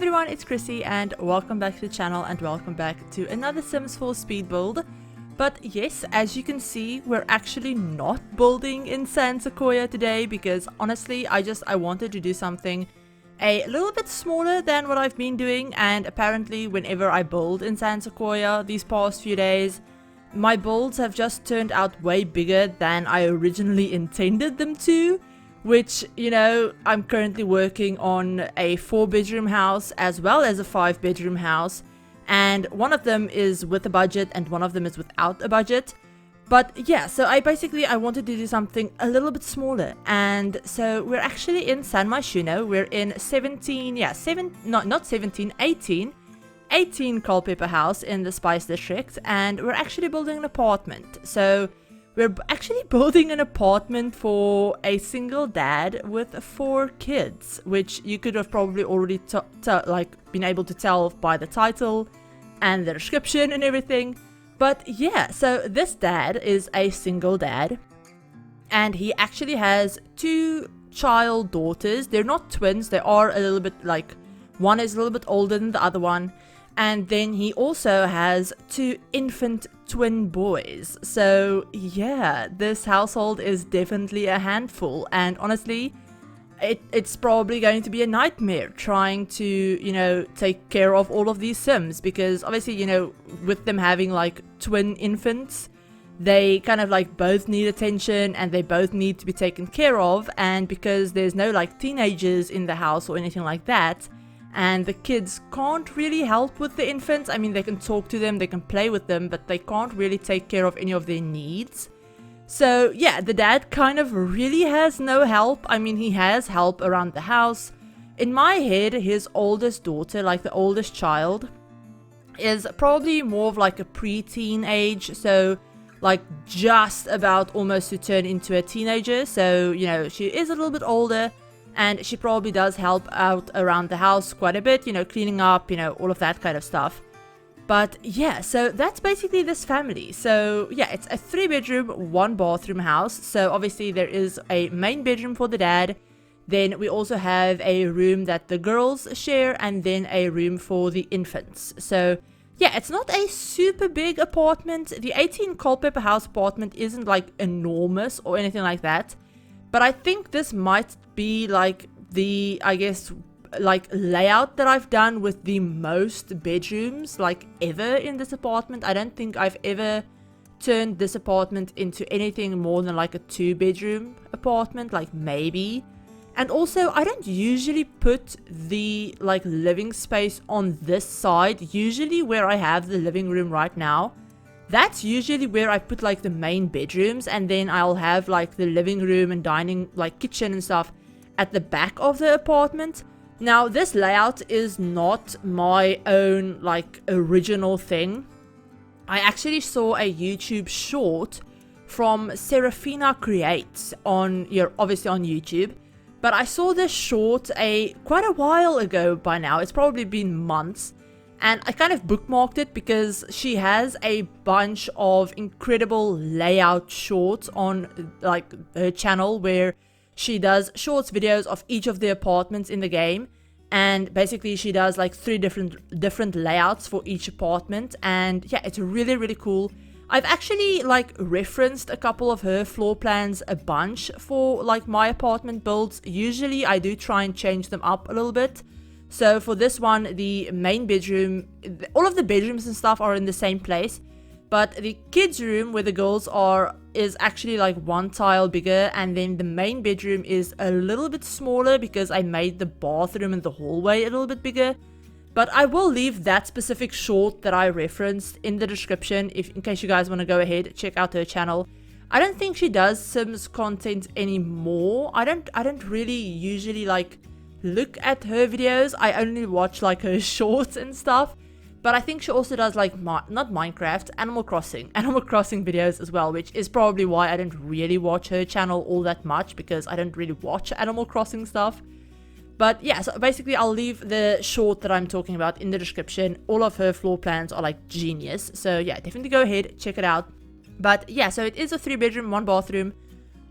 everyone, it's Chrissie and welcome back to the channel and welcome back to another Sims 4 speed build. But yes, as you can see, we're actually not building in San Sequoia today because honestly I wanted to do something a little bit smaller than what I've been doing, and apparently whenever I build in San Sequoia these past few days, my builds have just turned out way bigger than I originally intended them to. Which, you know, I'm currently working on a 4-bedroom house as well as a 5-bedroom house, and one of them is with a budget and one of them is without a budget. But yeah, so I wanted to do something a little bit smaller, and so we're actually in San Myshuno. We're in 18 Culpepper house in the Spice District, and we're actually building an apartment. So we're actually building an apartment for a single dad with 4 kids, which you could have probably already been able to tell by the title and the description and everything. But yeah, so this dad is a single dad, and he actually has 2 child daughters. They're not twins, they are a little bit one is a little bit older than the other one. And then he also has 2 infant twin boys. So yeah, this household is definitely a handful, and honestly it's probably going to be a nightmare trying to, you know, take care of all of these Sims, because obviously, you know, with them having twin infants, they kind of both need attention and they both need to be taken care of. And because there's no teenagers in the house or anything like that, and the kids can't really help with the infants. I mean, they can talk to them, they can play with them, but they can't really take care of any of their needs. So yeah, the dad kind of really has no help. I mean, he has help around the house. In my head, his oldest daughter, the oldest child, is probably more of a preteen age. So just about almost to turn into a teenager. So, you know, she is a little bit older, and she probably does help out around the house quite a bit, you know, cleaning up, you know, all of that kind of stuff. But yeah, so that's basically this family. So yeah, it's a 3-bedroom, 1-bathroom house. So obviously there is a main bedroom for the dad. Then we also have a room that the girls share, and then a room for the infants. So yeah, it's not a super big apartment. The 18 Culpepper house apartment isn't enormous or anything like that. But I think this might be the, I guess, layout that I've done with the most bedrooms ever in this apartment. I don't think I've ever turned this apartment into anything more than a 2-bedroom apartment, maybe. And also, I don't usually put the living space on this side. Usually where I have the living room right now, that's usually where I put the main bedrooms, and then I'll have the living room and dining kitchen and stuff at the back of the apartment. Now this layout is not my own original thing. I actually saw a YouTube short from Serafina Creates obviously on YouTube, but I saw this short quite a while ago by now. It's probably been months. And I kind of bookmarked it because she has a bunch of incredible layout shorts on her channel, where she does shorts videos of each of the apartments in the game. And basically she does 3 different layouts for each apartment. And yeah, it's really, really cool. I've actually referenced a couple of her floor plans a bunch for my apartment builds. Usually I do try and change them up a little bit. So for this one, the main bedroom, all of the bedrooms and stuff are in the same place, but the kids' room where the girls are is actually 1 tile bigger, and then the main bedroom is a little bit smaller because I made the bathroom and the hallway a little bit bigger. But I will leave that specific short that I referenced in the description in case you guys want to go ahead, check out her channel. I don't think she does Sims content anymore. I don't really usually look at her videos. I only watch her shorts and stuff. But I think she also does not Minecraft, Animal Crossing videos as well, which is probably why I don't really watch her channel all that much, because I don't really watch Animal Crossing stuff. But yeah, so basically I'll leave the short that I'm talking about in the description. All of her floor plans are genius. So yeah, definitely go ahead, check it out. But yeah, so it is a 3-bedroom, 1-bathroom.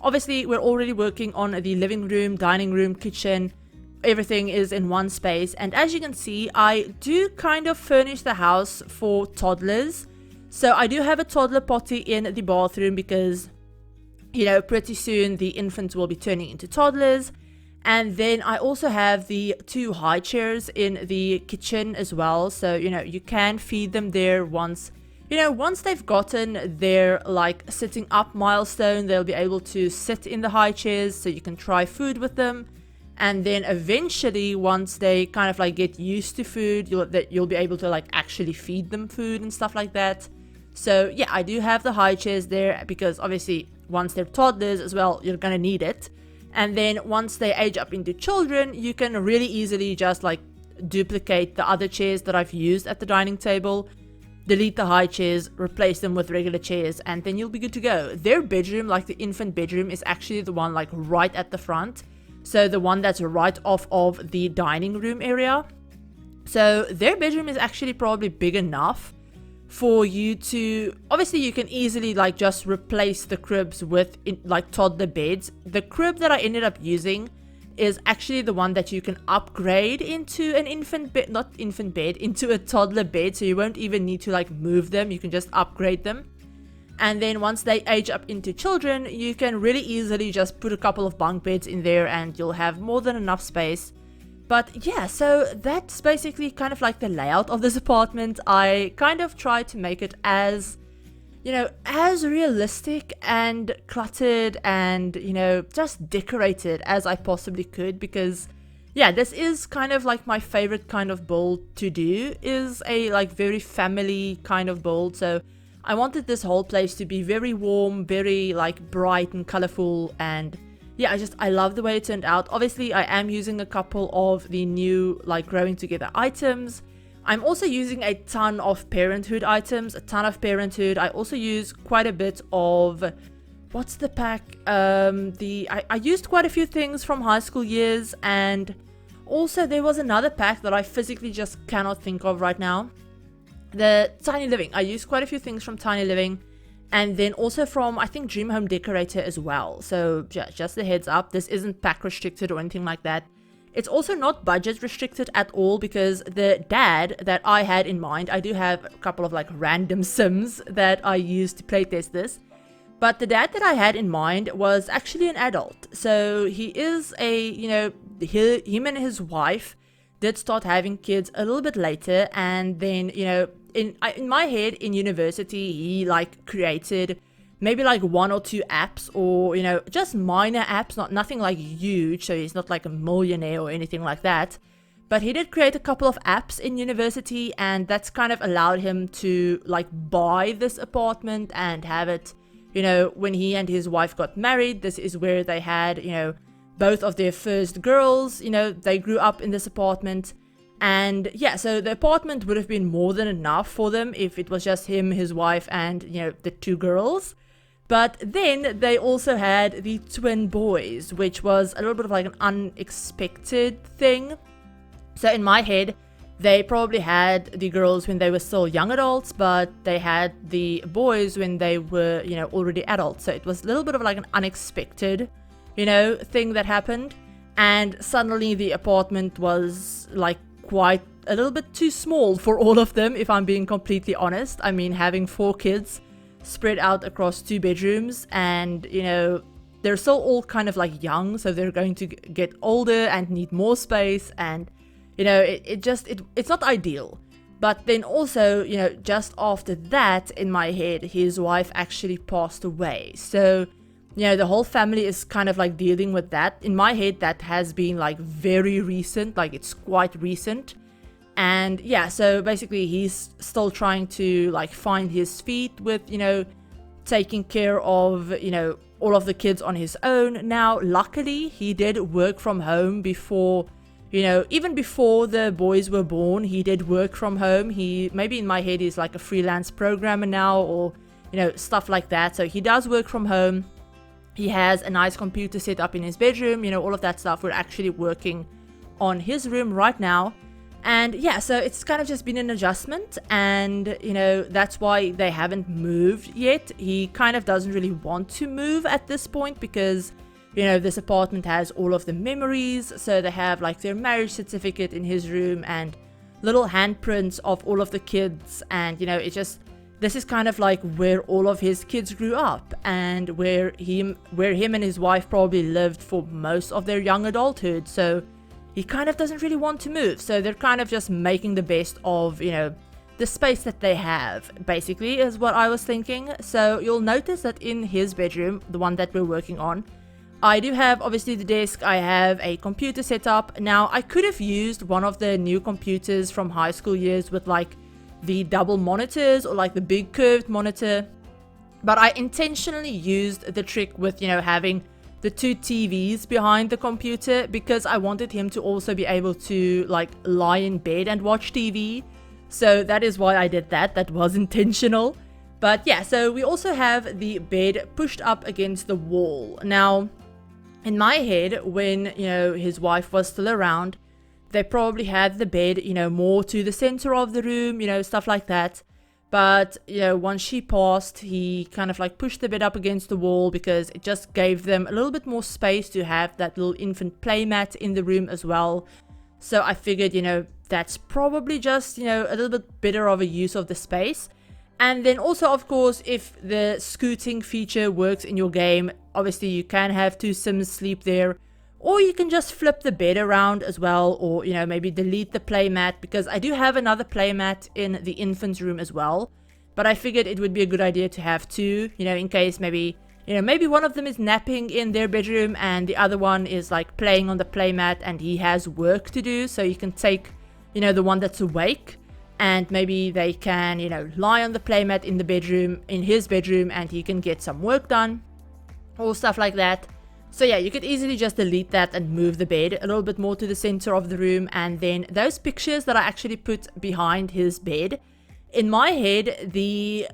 Obviously we're already working on the living room, dining room, kitchen, everything is in one space. And as you can see, I do kind of furnish the house for toddlers. So I do have a toddler potty in the bathroom because, you know, pretty soon the infants will be turning into toddlers. And then I also have the 2 high chairs in the kitchen as well. So, you know, you can feed them there once, you know, once they've gotten their like sitting up milestone, they'll be able to sit in the high chairs so you can try food with them. And then eventually, once they kind of like get used to food, you'll be able to like actually feed them food and stuff like that. So yeah, I do have the high chairs there because obviously once they're toddlers as well, you're gonna need it. And then once they age up into children, you can really easily just like duplicate the other chairs that I've used at the dining table, delete the high chairs, replace them with regular chairs, and then you'll be good to go. Their bedroom, like the infant bedroom, is actually the one like right at the front. So the one that's right off of the dining room area. So their bedroom is actually probably big enough for you to, obviously you can easily like just replace the cribs with like toddler beds. The crib that I ended up using is actually the one that you can upgrade into an infant bed, not infant bed, into a toddler bed. So you won't even need to like move them. You can just upgrade them. And then once they age up into children, you can really easily just put a couple of bunk beds in there and you'll have more than enough space. But yeah, so that's basically kind of like the layout of this apartment. I kind of tried to make it as, you know, as realistic and cluttered and, you know, just decorated as I possibly could, because yeah, this is kind of like my favorite kind of build to do, is a like very family kind of build. So I wanted this whole place to be very warm, very like bright and colorful, and yeah, I love the way it turned out. Obviously, I am using a couple of the new like growing together items. I'm also using a ton of parenthood items, a ton of parenthood. I also use quite a bit of, what's the pack? I used quite a few things from high school years, and also there was another pack that I physically just cannot think of right now. The Tiny Living. I used quite a few things from Tiny Living. And then also from, I think, Dream Home Decorator as well. So just a heads up, this isn't pack restricted or anything like that. It's also not budget restricted at all, because the dad that I had in mind, I do have a couple of like random Sims that I used to playtest this. But the dad that I had in mind was actually an adult. So he is a, you know, him and his wife did start having kids a little bit later. And then, you know, in my head in university, he like created maybe like 1 or 2 apps, or, you know, just minor apps, nothing like huge. So he's not like a millionaire or anything like that. But he did create a couple of apps in university, and that's kind of allowed him to like buy this apartment and have it, you know, when he and his wife got married. This is where they had, you know, both of their first girls, you know, they grew up in this apartment. And yeah, so the apartment would have been more than enough for them if it was just him, his wife, and, you know, the 2 girls. But then they also had the twin boys, which was a little bit of like an unexpected thing. So in my head, they probably had the girls when they were still young adults, but they had the boys when they were, you know, already adults. So it was a little bit of like an unexpected, you know, thing that happened. And suddenly the apartment was like quite a little bit too small for all of them, if I'm being completely honest. I mean, having 4 kids spread out across 2 bedrooms, and, you know, they're still all kind of like young, so they're going to get older and need more space, and, you know, it's not ideal. But then also, you know, just after that, in my head, his wife actually passed away. So, you know, the whole family is kind of like dealing with that. In my head, that has been like very recent, like it's quite recent. And yeah, so basically he's still trying to like find his feet with, you know, taking care of, you know, all of the kids on his own. Now, luckily, he did work from home before, you know, even before the boys were born, he did work from home. He, maybe in my head, he's like a freelance programmer now, or, you know, stuff like that. So he does work from home. He has a nice computer set up in his bedroom, you know, all of that stuff. We're actually working on his room right now. And yeah, so it's kind of just been an adjustment, and, you know, that's why they haven't moved yet. He kind of doesn't really want to move at this point, because this apartment has all of the memories. So they have like their marriage certificate in his room and little handprints of all of the kids. And, this is kind of like where all of his kids grew up and where him and his wife probably lived for most of their young adulthood. So he kind of doesn't really want to move. So they're kind of just making the best of, the space that they have, basically, is what I was thinking. So you'll notice that in his bedroom, the one that we're working on, I do have obviously the desk. I have a computer set up. Now, I could have used one of the new computers from high school years with like the double monitors or like the big curved monitor, but I intentionally used the trick with, having the two TVs behind the computer because I wanted him to also be able to like lie in bed and watch TV. So that is why I did that. That was intentional. But yeah, so we also have the bed pushed up against the wall. Now, in my head, when, his wife was still around, they probably had the bed, more to the center of the room, stuff like that. But, once she passed, he kind of like pushed the bed up against the wall because it just gave them a little bit more space to have that little infant playmat in the room as well. So I figured, that's probably just, a little bit better of a use of the space. And then also, of course, if the scooting feature works in your game, obviously you can have two Sims sleep there. Or you can just flip the bed around as well, or, maybe delete the playmat, because I do have another playmat in the infant's room as well. But I figured it would be a good idea to have two, in case maybe one of them is napping in their bedroom and the other one is like playing on the playmat and he has work to do. So you can take, the one that's awake and maybe they can, lie on the playmat in the bedroom, in his bedroom, and he can get some work done or stuff like that. So yeah, you could easily just delete that and move the bed a little bit more to the center of the room. And then those pictures that I actually put behind his bed, in my head, the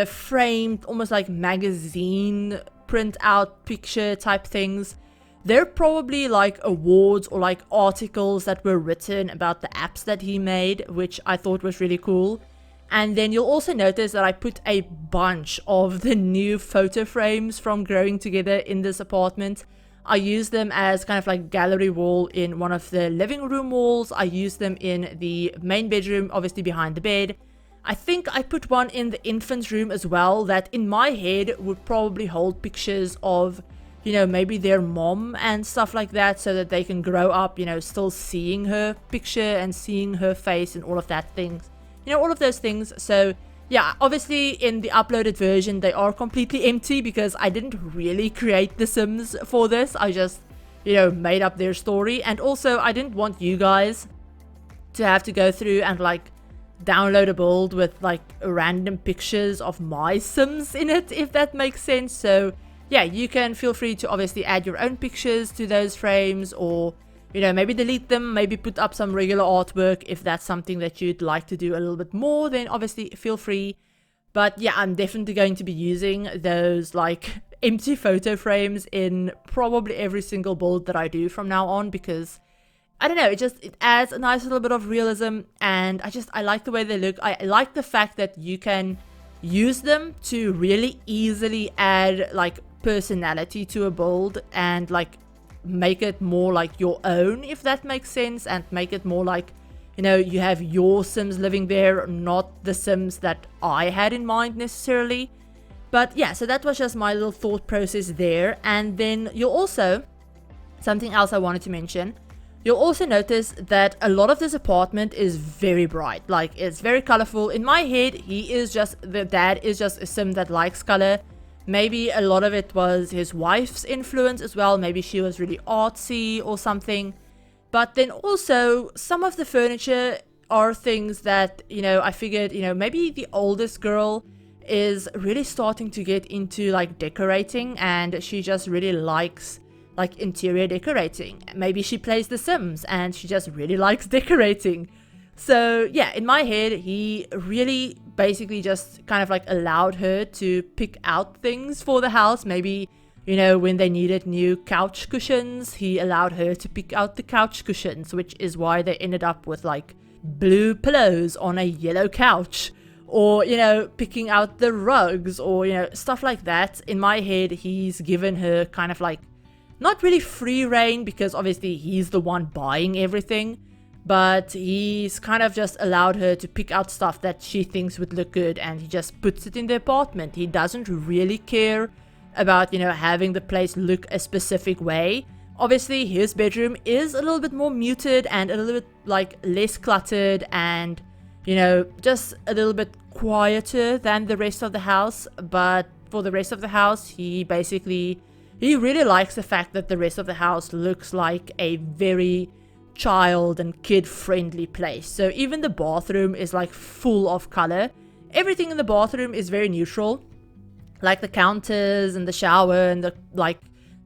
framed, almost like magazine print out picture type things, they're probably like awards or like articles that were written about the apps that he made, which I thought was really cool. And then you'll also notice that I put a bunch of the new photo frames from growing together in this apartment. I use them as kind of like gallery wall in one of the living room walls. I use them in the main bedroom, obviously behind the bed. I think I put one in the infant's room as well that in my head would probably hold pictures of, maybe their mom and stuff like that so that they can grow up, still seeing her picture and seeing her face and all of that things. All of those things. So yeah, obviously in the uploaded version, they are completely empty because I didn't really create the Sims for this. I just, made up their story. And also I didn't want you guys to have to go through and like download a build with like random pictures of my Sims in it, if that makes sense. So yeah, you can feel free to obviously add your own pictures to those frames or maybe delete them, maybe put up some regular artwork. If that's something that you'd like to do a little bit more, then obviously feel free. But yeah, I'm definitely going to be using those like empty photo frames in probably every single build that I do from now on because I don't know, it adds a nice little bit of realism and I like the way they look. I like the fact that you can use them to really easily add like personality to a build and like make it more like your own, if that makes sense, and make it more like, you have your Sims living there, not the Sims that I had in mind necessarily. But yeah, so that was just my little thought process there. And then you'll also, something else I wanted to mention, you'll also notice that a lot of this apartment is very bright, like it's very colorful. In my head, the dad is just a Sim that likes color. Maybe a lot of it was his wife's influence as well. Maybe she was really artsy or something. But then also some of the furniture are things that, I figured, maybe the oldest girl is really starting to get into like decorating and she just really likes like interior decorating. Maybe she plays The Sims and she just really likes decorating. So yeah, in my head, he really basically just kind of like allowed her to pick out things for the house. Maybe, when they needed new couch cushions, he allowed her to pick out the couch cushions, which is why they ended up with like blue pillows on a yellow couch or, you know, picking out the rugs, or, you know, stuff like that. In my head, he's given her kind of like, not really free reign, because obviously he's the one buying everything, but he's kind of just allowed her to pick out stuff that she thinks would look good, and he just puts it in the apartment. He doesn't really care about, you know, having the place look a specific way. Obviously, his bedroom is a little bit more muted and a little bit like less cluttered and, you know, just a little bit quieter than the rest of the house. But for the rest of the house, he really likes the fact that the rest of the house looks like a very child and kid friendly place. So even the bathroom is like full of color. Everything in the bathroom is very neutral, like the counters and the shower and the like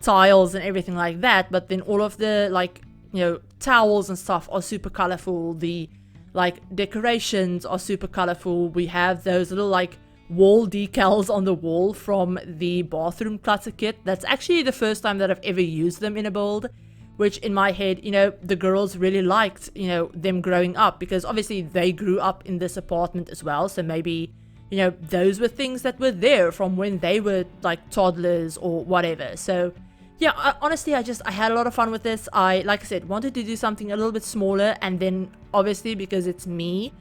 tiles and everything like that. But then all of the like, you know, towels and stuff are super colorful. The like decorations are super colorful. We have those little like wall decals on the wall from the bathroom clutter kit. That's actually the first time that I've ever used them in a build, which in my head, you know, the girls really liked, you know, them growing up, because obviously they grew up in this apartment as well. So maybe, you know, those were things that were there from when they were like toddlers or whatever. So yeah, honestly, I had a lot of fun with this. Like I said, wanted to do something a little bit smaller, and then obviously because it's me,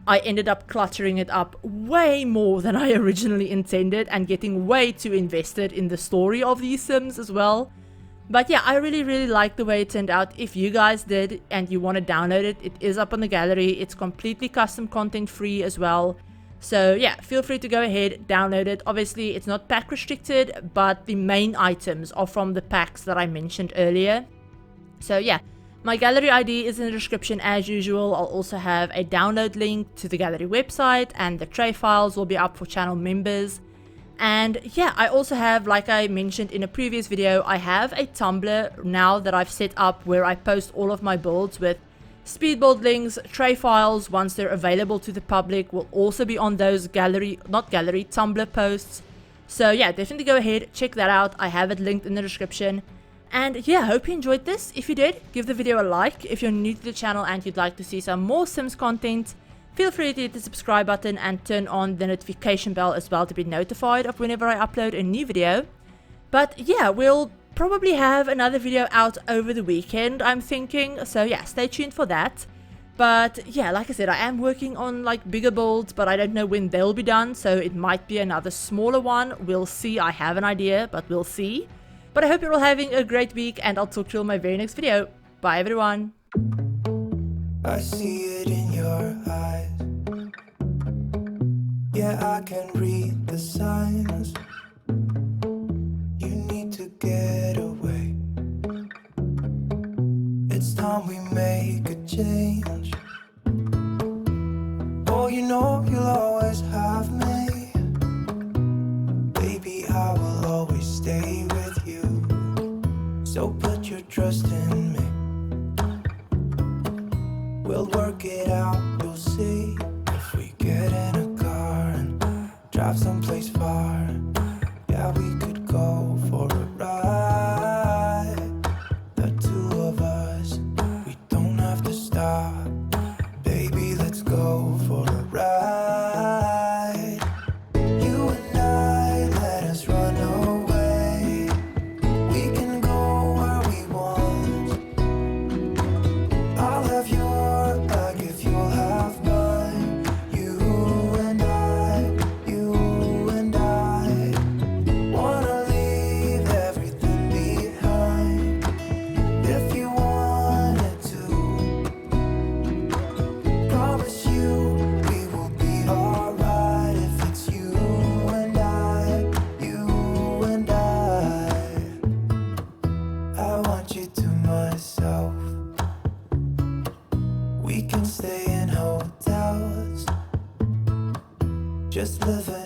I ended up cluttering it up way more than I originally intended and getting way too invested in the story of these Sims as well. But yeah, I really like the way it turned out. If you guys did and you want to download it, it is up on the gallery. It's completely custom content free as well. So yeah, feel free to go ahead, download it. Obviously, it's not pack restricted, but the main items are from the packs that I mentioned earlier. So yeah, my gallery ID is in the description as usual. I'll also have a download link to the gallery website, and the tray files will be up for channel members. And yeah, I also have, like I mentioned in a previous video, I have a Tumblr now that I've set up where I post all of my builds with speed build links. Tray files, once they're available to the public, will also be on those Tumblr posts. So yeah, definitely go ahead, check that out. I have it linked in the description. And yeah, hope you enjoyed this. If you did, give the video a like. If you're new to the channel and you'd like to see some more Sims content, feel free to hit the subscribe button and turn on the notification bell as well to be notified of whenever I upload a new video. But yeah, we'll probably have another video out over the weekend, I'm thinking. So yeah, stay tuned for that. But yeah, like I said, I am working on like bigger builds, but I don't know when they'll be done. So it might be another smaller one. We'll see. I have an idea, but we'll see. But I hope you're all having a great week, and I'll talk to you in my very next video. Bye everyone. I see it in your eyes. Yeah, I can read the signs. You need to get away. It's time we make a change. Oh, you know you'll always have me. Baby, I will always stay with you. So put your trust in me. We'll work it out, you'll see. If we get in a car and drive someplace far, yeah, we could go for a ride. The two of us, we don't have to stop. Baby, let's go for a ride. You and I, let us run away. We can go where we want. I'll have your back if you'll have mine. You and I wanna leave everything behind. If you wanted to, promise you we will be alright. If it's you and I want you to myself. We can stay in hotels, just living